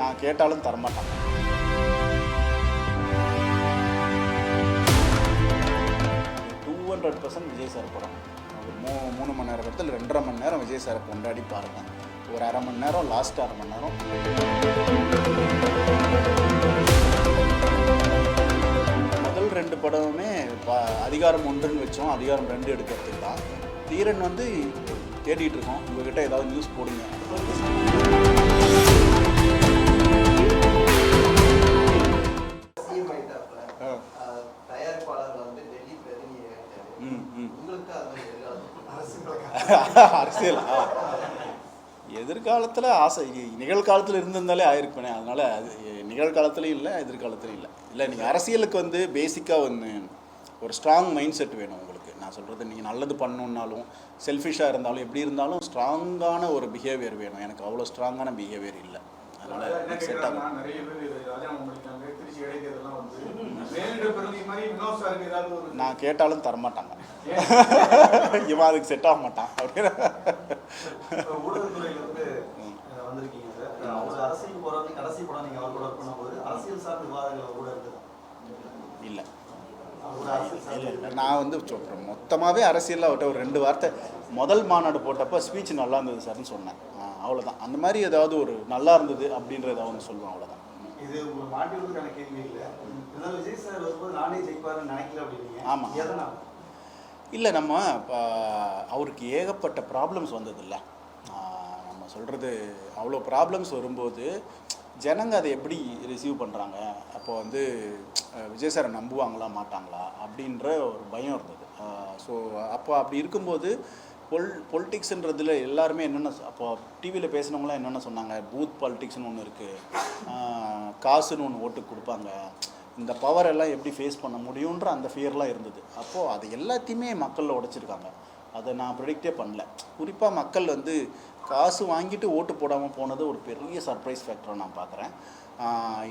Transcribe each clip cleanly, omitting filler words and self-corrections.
நான் கேட்டாலும் தரமாட்டாங்க. 200% விஜய் சார் படம். ஒரு 3 மணி நேரம் படத்தில் 2.5 மணி நேரம் விஜய் சாரை கொண்டாடி பாருங்க. ஒரு அரை மணி நேரம், லாஸ்ட் அரை மணி நேரம் முதல் 2 படமுமே அதிகாரம் 1ன்னு வச்சோம், அதிகாரம் 2 எடுக்கிறதுக்கு தான். தீரன் வந்து தேடிட்டு இருக்கோம், உங்ககிட்ட ஏதாவது நியூஸ் போடுங்க. அரசியல் எதிர்காலத்தில் ஆசை, நிகழ்காலத்தில் இருந்திருந்தாலே ஆயிருப்பேனே. அதனால் அது நிகழ்காலத்துலையும் இல்லை, எதிர்காலத்துலையும் இல்லை. இல்லை, நீங்கள் அரசியலுக்கு வந்து பேசிக்காக ஒரு ஸ்ட்ராங் மைண்ட் செட் வேணும் உங்களுக்கு. நான் சொல்கிறது, நீங்கள் நல்லது பண்ணணுன்னாலும், செல்ஃபிஷாக இருந்தாலும், எப்படி இருந்தாலும் ஸ்ட்ராங்கான ஒரு பிஹேவியர் வேணும். எனக்கு அவ்வளோ ஸ்ட்ராங்கான பிஹேவியர் இல்லை. அதனால் செட் ஆகும். நான் கேட்டாலும் தரமாட்டாங்க. இவன் அதுக்கு செட் ஆக மாட்டான் அப்படின்னு. இல்லை இல்லை, நான் வந்து மொத்தமாகவே அரசியலில் அவர்கிட்ட ஒரு 2 வார்த்தை முதல் மாநாடு போட்டப்போ ஸ்பீச் நல்லா இருந்தது சார்னு சொன்னேன். அவ்வளோதான். அந்த மாதிரி ஏதாவது ஒரு நல்லா இருந்தது அப்படின்ற ஏதாவது ஒன்று சொல்லுவேன், அவ்வளோதான். இது உங்களுக்கு மாட்டிவதுக்கான கேள்வி இல்லை. விஜய் சார் வரும்போது நானே ஜெயிப்பாருன்னு நினைக்கல அப்படின்னீங்க. ஆமாம். இல்லை, நம்ம அவருக்கு ஏகப்பட்ட ப்ராப்ளம்ஸ் வந்ததில்ல. நம்ம சொல்கிறது, அவ்வளோ ப்ராப்ளம்ஸ் வரும்போது ஜனங்க அதை எப்படி ரிசீவ் பண்ணுறாங்க, அப்போ வந்து விஜய் சாரை நம்புவாங்களா மாட்டாங்களா அப்படின்ற ஒரு பயம் இருந்தது. ஸோ அப்போ அப்படி இருக்கும்போது பொலிட்டிக்ஸுன்றதுல எல்லாருமே என்னென்ன, அப்போ டிவியில் பேசினவங்களாம் என்னென்ன சொன்னாங்க, பூத் பாலிட்டிக்ஸ்னு ஒன்று இருக்குது, காசுன்னு ஒன்று ஓட்டுக்கு கொடுப்பாங்க, இந்த பவர் எல்லாம் எப்படி ஃபேஸ் பண்ண முடியுன்ற அந்த ஃபியர்லாம் இருந்தது. அப்போது அது எல்லாத்தையுமே மக்களில் உடைச்சிருக்காங்க. அதை நான் ப்ரெடிக்டே பண்ணல. குறிப்பாக மக்கள் வந்து காசு வாங்கிட்டு ஓட்டு போடாமல் போனது ஒரு பெரிய சர்ப்ரைஸ் ஃபேக்டராக நான் பார்க்குறேன்.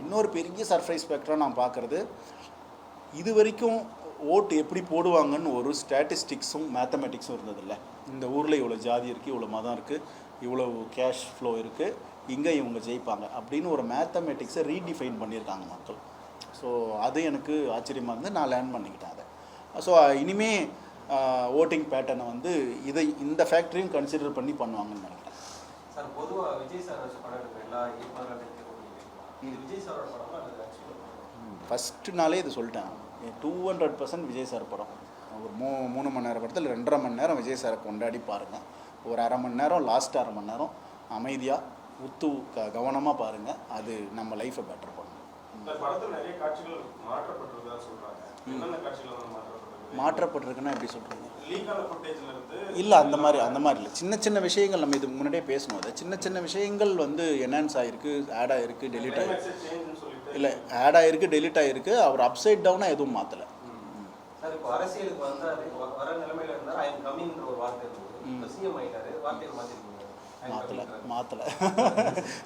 இன்னொரு பெரிய சர்ப்ரைஸ் ஃபேக்டராக நான் பார்க்குறது, இது வரைக்கும் ஓட்டு எப்படி போடுவாங்கன்னு ஒரு ஸ்டாட்டிஸ்டிக்ஸும் மேத்தமெட்டிக்ஸும் இருந்ததில்லை. இந்த ஊரில் இவ்வளோ ஜாதி இருக்குது, இவ்வளோ மதம் இருக்குது, இவ்வளோ கேஷ் ஃப்ளோ இருக்குது, இங்கே இவங்க ஜெயிப்பாங்க அப்படின்னு ஒரு மேத்தமெட்டிக்ஸை ரீடிஃபைன் பண்ணியிருக்காங்க மக்கள். ஸோ அது எனக்கு ஆச்சரியமாக இருந்து நான் லேர்ன் பண்ணிக்கிட்டேன் அதை. ஸோ இனிமே ஓட்டிங் பேட்டர்னை வந்து இந்த ஃபேக்டரியும் கன்சிடர் பண்ணி பண்ணுவாங்கன்னு நினைக்கிறேன். சார், பொதுவாக விஜய் சார் படம் எடுக்கிற எல்லா விஜய் சாரோட படம் ஃபஸ்ட்டு நாளே இது சொல்லிட்டேன், 200% விஜய் சார் படம். ஒரு 3 மணி நேரம் படத்தில் 2.5 மணி நேரம் விஜய் சாரை கொண்டாடி பாருங்கள். ஒரு அரை மணி நேரம், லாஸ்ட் அரை மணி நேரம் அமைதியாக கவனமாக பாருங்கள். அது நம்ம லைஃப்பை பெட்டர் பண்ணும். மாற்றப்பட்டிருக்குன்னா எப்படி சொல்கிறீங்க? இல்லை, அந்த மாதிரி இல்லை. சின்ன சின்ன விஷயங்கள் நம்ம இதுக்கு முன்னாடியே பேசணும். அதை சின்ன விஷயங்கள் வந்து என்ஹான்ஸ் ஆகிருக்கு, ஆட் ஆகிருக்கு, டெலிட் ஆகிருக்கு. இல்லை, ஆட் ஆகிருக்கு, டெலிட் ஆகிருக்கு. அவர் அப்சைட் டவுனாக எதுவும் மாற்றலை. மாற்றலை.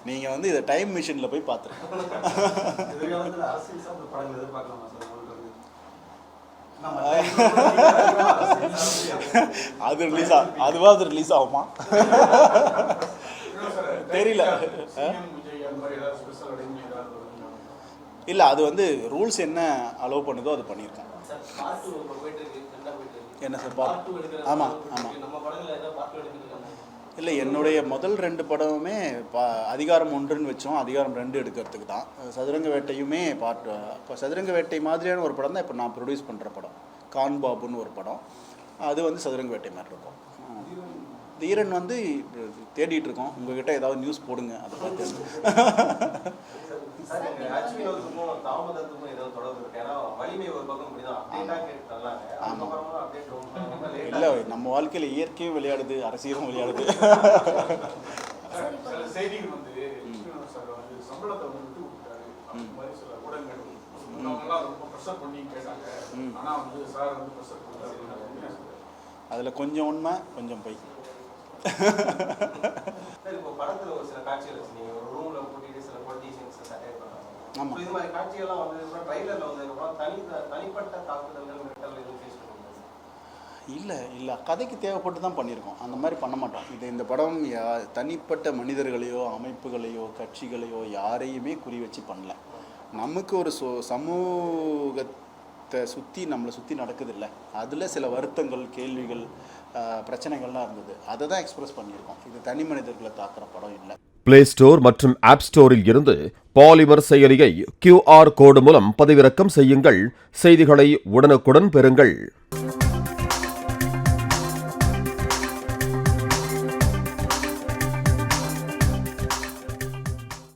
நீங்கள் வந்து இதை டைம் மிஷினில் போய் பார்த்துருக்கீங்க. அது ரிலீஸ் ஆகுமா தெரியல. இல்லை, அது வந்து ரூல்ஸ் என்ன அலோவ் பண்ணுதோ அது பண்ணியிருக்கேன். என்ன சார்? ஆமாம். இல்லை, என்னுடைய முதல் 2 படமுமே அதிகாரம் 1ன்னு வச்சோம், அதிகாரம் 2 எடுக்கிறதுக்கு தான். சதுரங்க வேட்டையுமே இப்போ சதுரங்க வேட்டை மாதிரியான ஒரு படம் தான் இப்போ நான் ப்ரொடியூஸ் பண்ணுற படம். கான் பாபுன்னு ஒரு படம், அது வந்து சதுரங்க வேட்டை மாதிரி இருக்கும். தீரன் வந்து தேடிட்டு இருக்கோம், உங்ககிட்ட ஏதாவது நியூஸ் போடுங்க, அதை பார்த்து. இல்லை, நம்ம வாழ்க்கையில் இயற்கையும் விளையாடுது, அரசியலும் விளையாடுது. அதில் கொஞ்சம் உண்மை, கொஞ்சம் பொய். ஆமாம். இல்லை கதைக்கு தேவைப்பட்டு தான் பண்ணியிருக்கோம். அந்த மாதிரி பண்ண மாட்டோம். இந்த படம் தனிப்பட்ட மனிதர்களையோ அமைப்புகளையோ கட்சிகளையோ யாரையுமே குறி வச்சு பண்ணல. நமக்கு ஒரு சமூகத்தை நம்மளை சுற்றி நடக்குது இல்லை, அதில் சில வருத்தங்கள், கேள்விகள், பிரச்சனைகள்லாம் இருந்தது. அதை தான் எக்ஸ்பிரஸ் பண்ணியிருக்கோம். இது தனி மனிதர்களை தாக்குற படம் இல்லை. பிளே ஸ்டோர் மற்றும் ஆப் ஸ்டோரில் இருந்து பாலிமர் செயலியை QR கோடு மூலம் பதிவிறக்கம் செய்யுங்கள். செய்திகளை உடனுக்குடன் பெறுங்கள்.